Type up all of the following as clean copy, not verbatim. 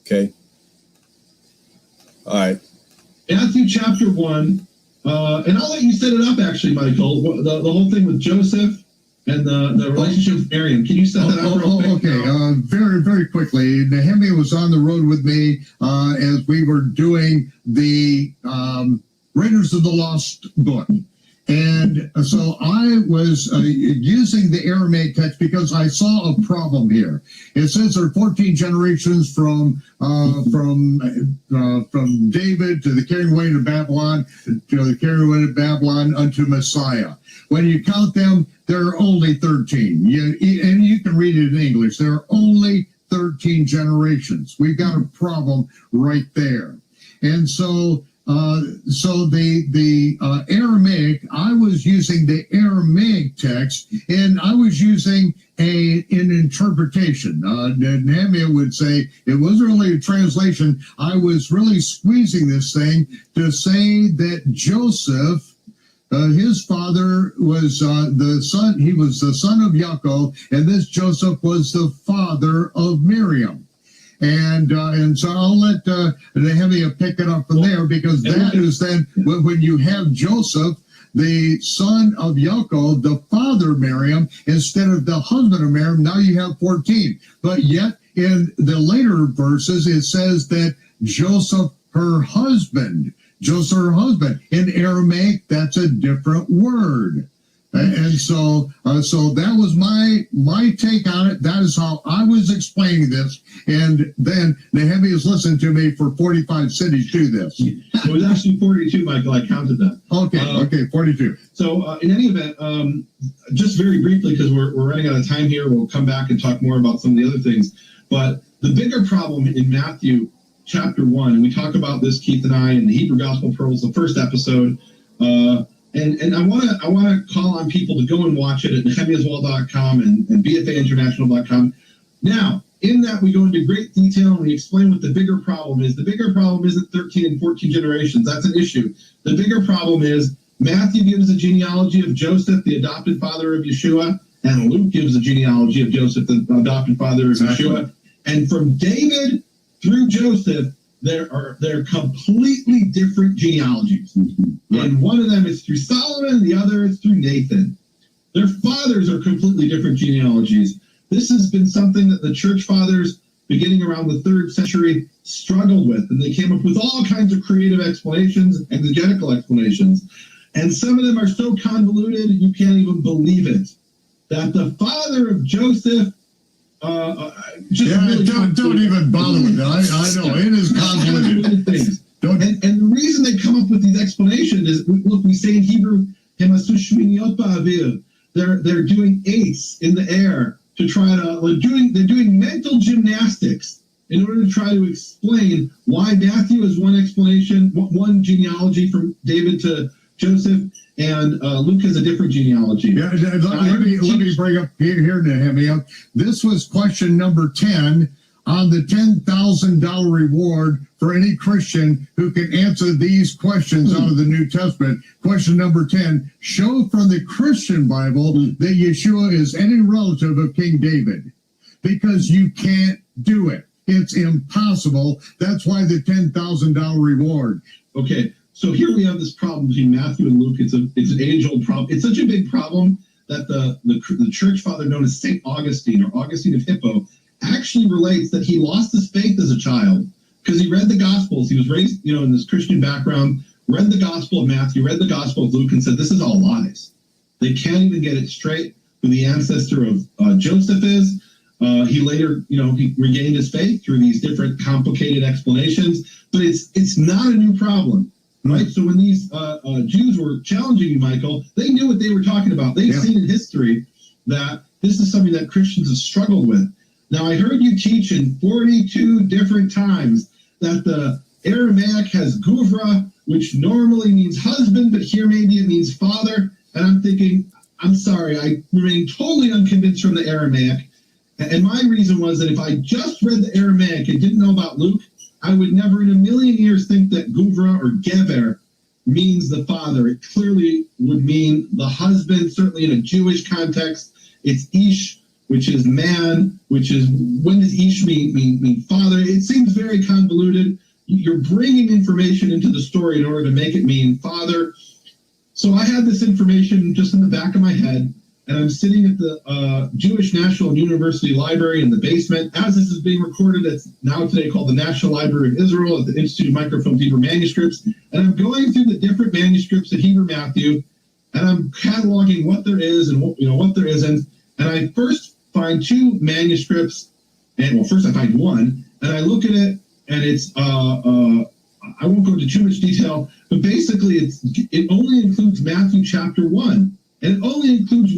Okay. All right. Matthew chapter 1, and I'll let you set it up, actually, Michael. The whole thing with Joseph and the relationship with Miriam. Can you set that up real quick? Okay. Very, very quickly. Nehemiah was on the road with me as we were doing the Raiders of the Lost book. And so I was using the Aramaic text because I saw a problem here. It says there are 14 generations from David to the carrying away to Babylon, to the carrying away to Babylon unto Messiah. When you count them, there are only 13. And you can read it in English. There are only 13 generations. We've got a problem right there. And so the Aramaic, I was using the Aramaic text, and I was using an interpretation. Nehemiah would say it wasn't really a translation. I was really squeezing this thing to say that Joseph, his father was the son. He was the son of Yaakov, and this Joseph was the father of Miriam. And so I'll let Nehemiah pick it up from there, because that is then when you have Joseph, the son of Yaakov, the father of Miriam, instead of the husband of Miriam, now you have 14. But yet in the later verses, it says that Joseph, her husband. In Aramaic, that's a different word. And so that was my take on it. That is how I was explaining this. And then Nehemiah's listened to me for 45 cities do this. It was actually 42, Michael. I counted that. Okay, 42. So in any event, just very briefly, because we're running out of time here, we'll come back and talk more about some of the other things. But the bigger problem in Matthew chapter 1, and we talk about this, Keith and I, in the Hebrew Gospel Pearls, the first episode, and I want to call on people to go and watch it at nehemiahswell.com and bfainternational.com. Now, in that we go into great detail and we explain what the bigger problem is. The bigger problem isn't 13 and 14 generations. That's an issue. The bigger problem is Matthew gives a genealogy of Joseph, the adopted father of Yeshua, and Luke gives a genealogy of Joseph, the adopted father of Yeshua. And from David through Joseph, they're completely different genealogies. Mm-hmm. Right. And one of them is through Solomon, and the other is through Nathan. Their fathers are completely different genealogies. This has been something that the church fathers, beginning around the 3rd century, struggled with, and they came up with all kinds of creative explanations, exegetical explanations. And some of them are so convoluted, you can't even believe it. That the father of Joseph really don't even bother with it. I know it is convoluted. And the reason they come up with these explanations is, look, we say in Hebrew, they're doing eights in the air to try to they're doing mental gymnastics in order to try to explain why Matthew is one explanation, one genealogy from David to Joseph, and Luke has a different genealogy. Yeah, let me bring up here, Nehemiah. This was question number 10 on the $10,000 reward for any Christian who can answer these questions out of the New Testament. Question number 10, show from the Christian Bible that Yeshua is any relative of King David. Because you can't do it. It's impossible. That's why the $10,000 reward. Okay. So here we have this problem between Matthew and Luke. It's an age-old problem. It's such a big problem that the church father known as St. Augustine, or Augustine of Hippo, actually relates that he lost his faith as a child because he read the Gospels. He was raised, in this Christian background, read the Gospel of Matthew, read the Gospel of Luke, and said, this is all lies. They can't even get it straight who the ancestor of Joseph is. He later, he regained his faith through these different complicated explanations, but it's not a new problem. Right, so when these Jews were challenging you, Michael, they knew what they were talking about. They've seen in history that this is something that Christians have struggled with. Now, I heard you teach in 42 different times that the Aramaic has guvra, which normally means husband, but here maybe it means father. And I'm thinking, I'm sorry, I remain totally unconvinced from the Aramaic. And my reason was that if I just read the Aramaic and didn't know about Luke, I would never in a million years think that guvra or gever means the father. It clearly would mean the husband, certainly in a Jewish context. It's ish, which is man, which is, when does ish mean very convoluted. You're bringing information into the story in order to make it mean father. So I had this information just in the back of my head, and I'm sitting at the Jewish National University Library in the basement. As this is being recorded, it's now today called the National Library of Israel at the Institute of Microfilmed Hebrew Manuscripts. And I'm going through the different manuscripts of Hebrew Matthew, and I'm cataloging what there is and what there isn't. And I first find two manuscripts, and first I find one, and I look at it, and it's I won't go into too much detail, but basically it only includes Matthew chapter 1, and it only includes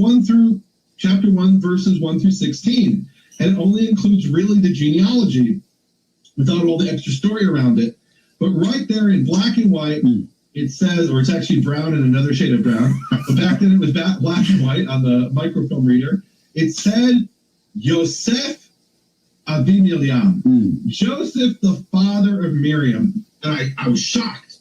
chapter 1 verses 1 through 16, and it only includes really the genealogy without all the extra story around it. But right there in black and white, it says, or it's actually brown and another shade of brown, but back then it was black and white on the microfilm reader. It said Yosef Abi Miriam, Joseph, the father of Miriam. And I was shocked.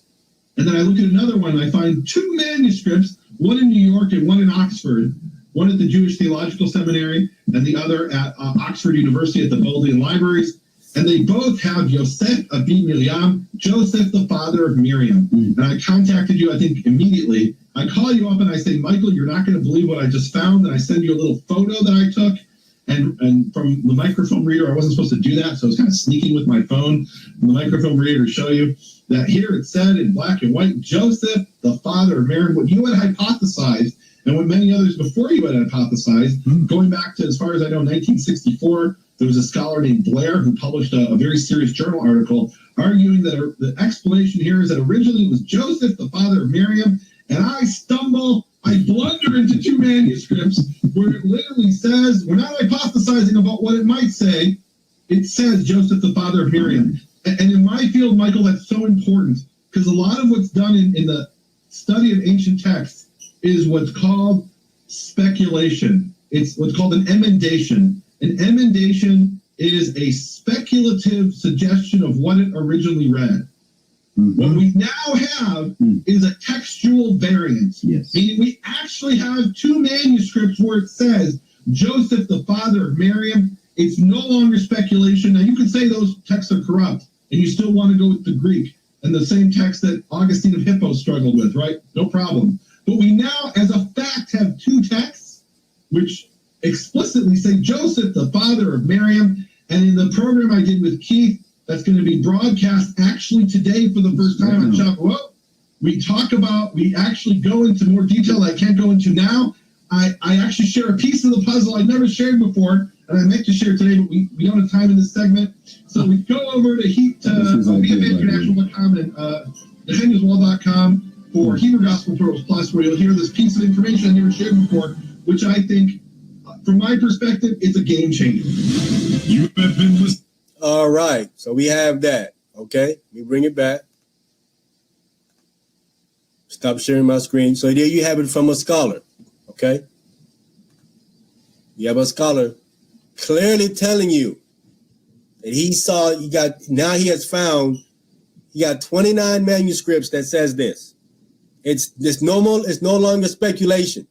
And then I look at another one, and I find two manuscripts, one in New York and one in Oxford, one at the Jewish Theological Seminary and the other at Oxford University at the Bodleian Libraries. And they both have Yosef Abi Miriam, Joseph, the father of Miriam. And I contacted you, I think, immediately. I call you up and I say, Michael, you're not going to believe what I just found. And I send you a little photo that I took. And from the microfilm reader, I wasn't supposed to do that, so I was kind of sneaking with my phone from the microfilm reader to show you that here it said in black and white, Joseph, the father of Miriam, what you had hypothesized, and what many others before you had hypothesized, going back to, as far as I know, 1964, there was a scholar named Blair who published a very serious journal article arguing that the explanation here is that originally it was Joseph, the father of Miriam, and I blunder into two manuscripts where it literally says, we're not hypothesizing about what it might say, it says Joseph, the father of Miriam. And in my field, Michael, that's so important, because a lot of what's done in the study of ancient texts is what's called speculation. It's what's called an emendation. An emendation is a speculative suggestion of what it originally read. What we now have is a textual variant, meaning we actually have two manuscripts where it says Joseph, the father of Miriam. It's no longer speculation. Now, you could say those texts are corrupt, and you still want to go with the Greek and the same text that Augustine of Hippo struggled with, right? No problem. But we now, as a fact, have two texts which explicitly say Joseph, the father of Miriam. And in the program I did with Keith, that's going to be broadcast actually today for the first time on Shavuot. We actually go into more detail I can't go into now. I actually share a piece of the puzzle I've never shared before, and I meant to share today, but we don't have time in this segment. So we go over to BFAinternational.com and NehemiahsWall.com for Hebrew Gospel Tutorials Plus, where you'll hear this piece of information I never shared before, which I think, from my perspective, is a game changer. You have been listening. All right, so we have that. Okay, let me bring it back. Stop sharing my screen. So there you have it from a scholar. Okay, you have a scholar clearly telling you that he got 29 manuscripts that says this. It's no longer speculation.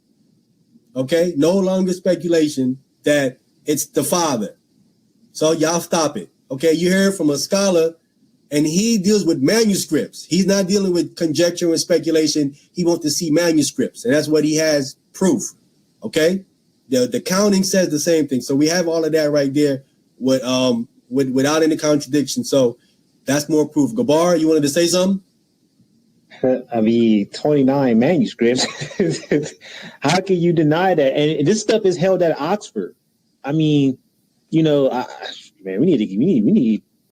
Okay, no longer speculation that it's the father. So y'all stop it. Okay, you hear from a scholar, and he deals with manuscripts. He's not dealing with conjecture and speculation. He wants to see manuscripts, and that's what he has proof. Okay, the counting says the same thing. So we have all of that right there without any contradiction. So that's more proof. Gabar, you wanted to say something? I mean, 29 manuscripts. How can you deny that? And this stuff is held at Oxford. I mean, man, we need